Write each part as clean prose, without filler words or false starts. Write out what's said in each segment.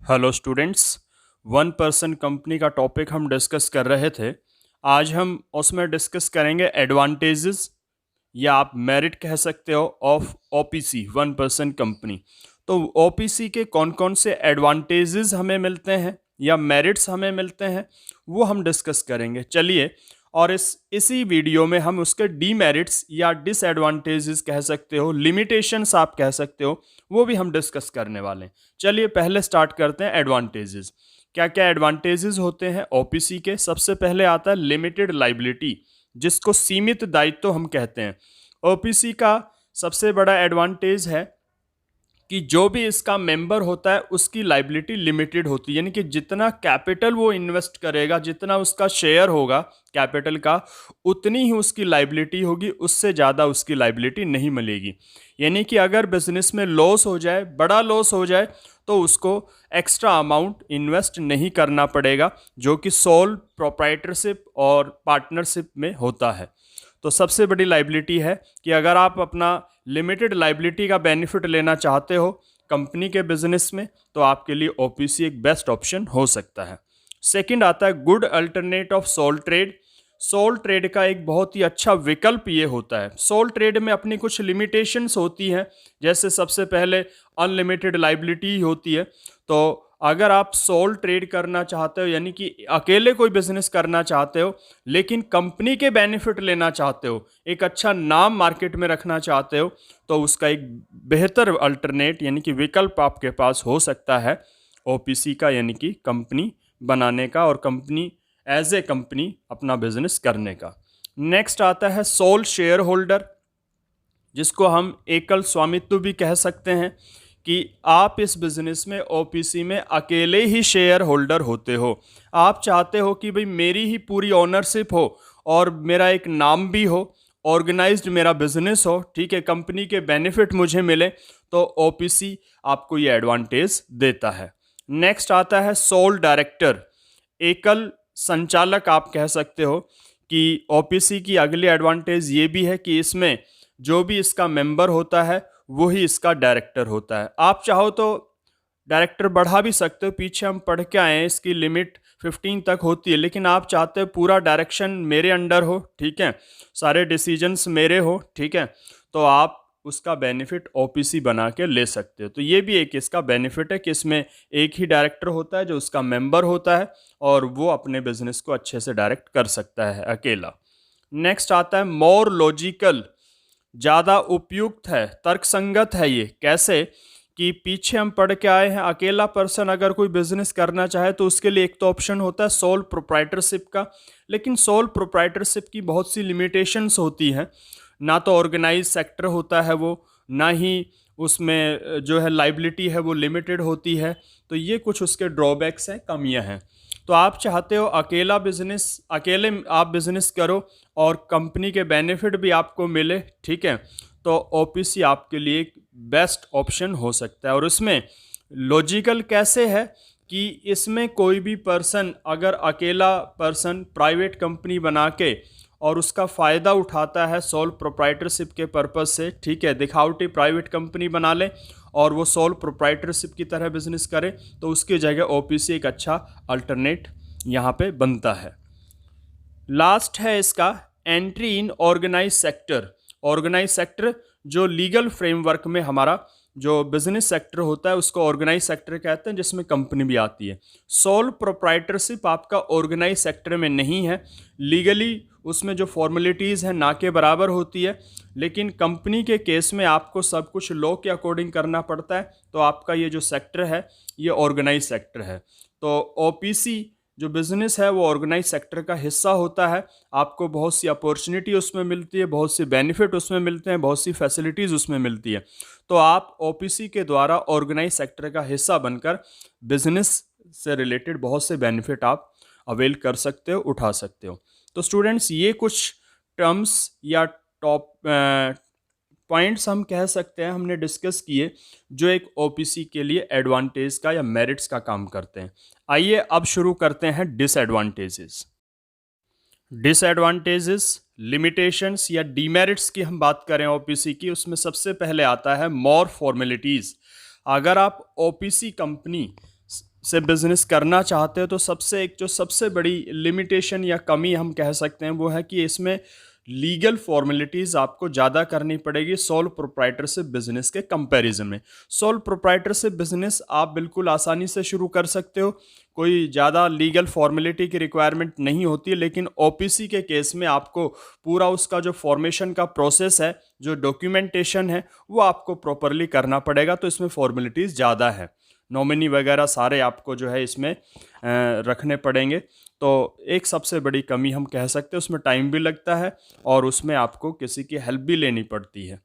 Hello students. One person company का topic हम discuss कर रहे थे। आज हम उसमें डिस्कस करेंगे एडवांटेजेस या आप मेरिट कह सकते हो of OPC one person company. तो ओपीसी के कौन कौन से एडवांटेजेस हमें मिलते हैं या मेरिट्स हमें मिलते हैं वो हम डिस्कस करेंगे। चलिए, और इसी वीडियो में हम उसके डीमेरिट्स या डिसएडवांटेजेस कह सकते हो, लिमिटेशंस आप कह सकते हो, वो भी हम डिस्कस करने वाले हैं। चलिए पहले स्टार्ट करते हैं एडवांटेजेस। क्या क्या एडवांटेजेस होते हैं ओपीसी के? सबसे पहले आता है लिमिटेड लाइबिलिटी, जिसको सीमित दायित्व हम कहते हैं। ओपीसी का सबसे बड़ा एडवांटेज है कि जो भी इसका मेंबर होता है उसकी लाइबिलिटी लिमिटेड होती है, यानी कि जितना कैपिटल वो इन्वेस्ट करेगा, जितना उसका शेयर होगा कैपिटल का, उतनी ही उसकी लाइबिलिटी होगी, उससे ज़्यादा उसकी लाइबिलिटी नहीं मिलेगी। यानी कि अगर बिजनेस में लॉस हो जाए, बड़ा लॉस हो जाए, तो उसको एक्स्ट्रा अमाउंट इन्वेस्ट नहीं करना पड़ेगा, जो कि सोल प्रोप्राइटरशिप और पार्टनरशिप में होता है। तो सबसे बड़ी लाइबिलिटी है कि अगर आप अपना लिमिटेड लाइबिलिटी का बेनिफिट लेना चाहते हो कंपनी के बिजनेस में, तो आपके लिए ओपीसी एक बेस्ट ऑप्शन हो सकता है। सेकंड आता है good alternate of sole trade. Sole trade का एक बहुत ही अच्छा विकल्प ये होता है। सोल ट्रेड में अपनी कुछ लिमिटेशंस होती हैं, जैसे सबसे पहले अनलिमिटेड लाइबिलिटी होती है। तो अगर आप सोल ट्रेड करना चाहते हो, यानी कि अकेले कोई बिजनेस करना चाहते हो लेकिन कंपनी के बेनिफिट लेना चाहते हो, एक अच्छा नाम मार्केट में रखना चाहते हो, तो उसका एक बेहतर अल्टरनेट यानी कि विकल्प आपके पास हो सकता है ओपीसी का, यानी कि कंपनी बनाने का और कंपनी एज ए कंपनी अपना बिजनेस करने का। नेक्स्ट आता है सोल शेयर होल्डर, जिसको हम एकल स्वामित्व भी कह सकते हैं, कि आप इस बिज़नेस में ओपीसी में अकेले ही शेयर होल्डर होते हो। आप चाहते हो कि भाई मेरी ही पूरी ओनरशिप हो और मेरा एक नाम भी हो, ऑर्गेनाइज्ड मेरा बिजनेस हो, ठीक है, कंपनी के बेनिफिट मुझे मिले, तो ओपीसी आपको ये एडवांटेज देता है। नेक्स्ट आता है सोल डायरेक्टर, एकल संचालक आप कह सकते हो, कि ओपीसी की अगली एडवांटेज ये भी है कि इसमें जो भी इसका मेंबर होता है वही इसका डायरेक्टर होता है। आप चाहो तो डायरेक्टर बढ़ा भी सकते हो, पीछे हम पढ़ के आए हैं इसकी लिमिट 15 तक होती है, लेकिन आप चाहते हो पूरा डायरेक्शन मेरे अंडर हो, ठीक है, सारे डिसीजंस मेरे हो, ठीक है, तो आप उसका बेनिफिट ओपीसी बना के ले सकते हो। तो ये भी एक इसका बेनिफिट है कि इसमें एक ही डायरेक्टर होता है जो उसका मेंबर होता है और वो अपने बिजनेस को अच्छे से डायरेक्ट कर सकता है अकेला। नेक्स्ट आता है मोर लॉजिकल, ज़्यादा उपयुक्त है, तर्कसंगत है। ये कैसे? कि पीछे हम पढ़ के आए हैं अकेला पर्सन अगर कोई बिजनेस करना चाहे तो उसके लिए एक तो ऑप्शन होता है सोल प्रोप्राइटरशिप का, लेकिन सोल प्रोप्राइटरशिप की बहुत सी लिमिटेशंस होती हैं। ना तो ऑर्गेनाइज सेक्टर होता है वो, ना ही उसमें जो है लाइबिलिटी है वो लिमिटेड होती है। तो ये कुछ उसके ड्रॉबैक्स हैं, कमियां हैं। तो आप चाहते हो अकेला बिजनेस, अकेले आप बिजनेस करो और कंपनी के बेनिफिट भी आपको मिले, ठीक है, तो ओपीसी आपके लिए एक बेस्ट ऑप्शन हो सकता है। और इसमें लॉजिकल कैसे है कि इसमें कोई भी पर्सन, अगर अकेला पर्सन प्राइवेट कंपनी बना के और उसका फ़ायदा उठाता है सोल प्रोप्राइटरशिप के पर्पज़ से, ठीक है, दिखावटी प्राइवेट कंपनी बना ले और वो सोल प्रोप्राइटरशिप की तरह बिजनेस करे, तो उसकी जगह ओपीसी एक अच्छा अल्टरनेट यहाँ पे बनता है। लास्ट है इसका entry in organise sector. Organise sector जो लीगल फ्रेमवर्क में हमारा जो बिजनेस सेक्टर होता है उसको ऑर्गेनाइज सेक्टर कहते हैं, जिसमें कंपनी भी आती है। सोल प्रोप्राइटरशिप आपका ऑर्गेनाइज सेक्टर में नहीं है, लीगली उसमें जो फॉर्मेलिटीज़ हैं ना के बराबर होती है, लेकिन कंपनी के केस में आपको सब कुछ लॉ के अकॉर्डिंग करना पड़ता है। तो आपका ये जो सेक्टर है ये ऑर्गेनाइज सेक्टर है। तो ओपीसी जो बिज़नेस है वो ऑर्गेनाइज सेक्टर का हिस्सा होता है। आपको बहुत सी अपॉर्चुनिटी उसमें मिलती है, बहुत सी बेनिफिट उसमें मिलते हैं, बहुत सी फैसिलिटीज़ उसमें मिलती है। तो आप ओपीसी के द्वारा ऑर्गेनाइज सेक्टर का हिस्सा बनकर बिजनेस से रिलेटेड बहुत से बेनिफिट आप अवेल कर सकते हो, उठा सकते हो। तो स्टूडेंट्स, ये कुछ टर्म्स या टॉप पॉइंट्स हम कह सकते हैं हमने डिस्कस किए, जो एक ओपीसी के लिए एडवांटेज का या मेरिट्स का काम करते हैं। आइए अब शुरू करते हैं डिसएडवांटेजेस। डिसएडवांटेजेस, लिमिटेशंस या डीमेरिट्स की हम बात करें ओपीसी की, उसमें सबसे पहले आता है मोर फॉर्मेलिटीज़। अगर आप ओपीसी कंपनी से बिजनेस करना चाहते हो तो सबसे बड़ी लिमिटेशन या कमी हम कह सकते हैं वो है कि इसमें लीगल फॉर्मेलिटीज़ आपको ज़्यादा करनी पड़ेगी सोल प्रोप्राइटरशिप बिजनेस के कंपैरिजन में। सोल प्रोप्राइटरशिप बिजनेस आप बिल्कुल आसानी से शुरू कर सकते हो, कोई ज़्यादा लीगल फॉर्मेलिटी की रिक्वायरमेंट नहीं होती है, लेकिन ओपीसी के केस में आपको पूरा उसका जो फॉर्मेशन का प्रोसेस है, जो डॉक्यूमेंटेशन है, वो आपको प्रॉपरली करना पड़ेगा, तो इसमें फॉर्मेलिटीज़ ज़्यादा है। नॉमिनी वगैरह सारे आपको जो है इसमें रखने पड़ेंगे। तो एक सबसे बड़ी कमी हम कह सकते हैं, उसमें टाइम भी लगता है और उसमें आपको किसी की हेल्प भी लेनी पड़ती है।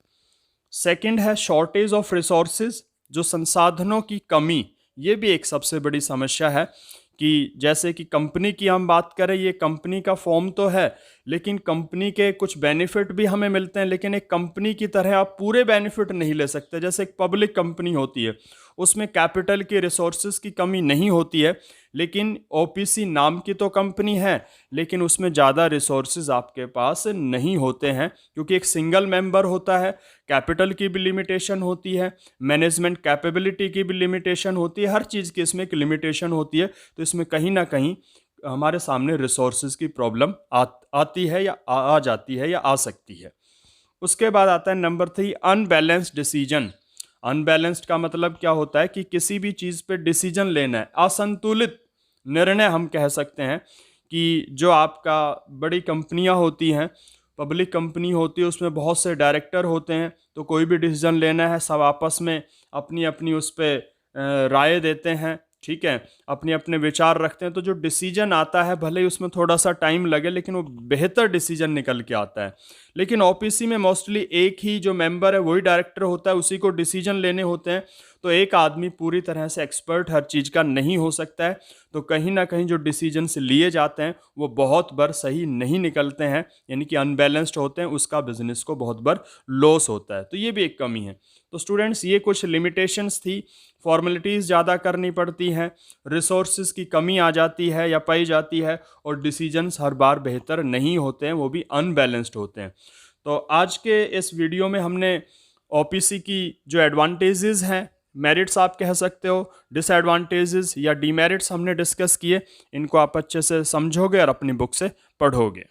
सेकंड है शॉर्टेज ऑफ रिसोर्सेज, जो संसाधनों की कमी, ये भी एक सबसे बड़ी समस्या है। कि जैसे कि कंपनी की हम बात करें, ये कंपनी का फॉर्म तो है, लेकिन कंपनी के कुछ बेनिफिट भी हमें मिलते हैं, लेकिन एक कंपनी की तरह आप पूरे बेनिफिट नहीं ले सकते। जैसे एक पब्लिक कंपनी होती है, उसमें कैपिटल की रिसोर्सेज की कमी नहीं होती है, लेकिन ओपीसी नाम की तो कंपनी है, लेकिन उसमें ज़्यादा रिसोर्सेज आपके पास नहीं होते हैं, क्योंकि एक सिंगल मेंबर होता है, कैपिटल की भी लिमिटेशन होती है, मैनेजमेंट कैपेबिलिटी की भी लिमिटेशन होती है, हर चीज़ की इसमें एक लिमिटेशन होती है। तो इसमें कहीं ना कहीं हमारे सामने रिसोर्सेज की प्रॉब्लम आती है या आ जाती है या आ सकती है। उसके बाद आता है नंबर 3, अनबैलेंस्ड डिसीजन। अनबैलेंस्ड का मतलब क्या होता है कि किसी भी चीज़ पे डिसीजन लेना है, असंतुलित निर्णय हम कह सकते हैं। कि जो आपका बड़ी कंपनियां होती हैं, पब्लिक कंपनी होती है, उसमें बहुत से डायरेक्टर होते हैं, तो कोई भी डिसीजन लेना है, सब आपस में अपनी अपनी उस पर राय देते हैं, ठीक है, अपने अपने विचार रखते हैं। तो जो डिसीजन आता है, भले ही उसमें थोड़ा सा टाइम लगे, लेकिन वो बेहतर डिसीजन निकल के आता है। लेकिन ओपीसी में मोस्टली एक ही जो मेंबर है वही डायरेक्टर होता है, उसी को डिसीजन लेने होते हैं। तो एक आदमी पूरी तरह से एक्सपर्ट हर चीज़ का नहीं हो सकता है, तो कहीं ना कहीं जो डिसीजंस लिए जाते हैं वो बहुत बार सही नहीं निकलते हैं, यानी कि अनबैलेंस्ड होते हैं, उसका बिजनेस को बहुत बार लॉस होता है। तो ये भी एक कमी है। तो स्टूडेंट्स, ये कुछ लिमिटेशंस थी। फॉर्मेलिटीज़ ज़्यादा करनी पड़ती हैं, रिसोर्सेज की कमी आ जाती है या पाई जाती है, और डिसीजंस हर बार बेहतर नहीं होते हैं, वो भी अनबैलेंस्ड होते हैं। तो आज के इस वीडियो में हमने ओपीसी की जो एडवांटेजेस हैं, मेरिट्स आप कह सकते हो, डिसएडवांटेजेस या डीमेरिट्स हमने डिस्कस किए। इनको आप अच्छे से समझोगे और अपनी बुक से पढ़ोगे।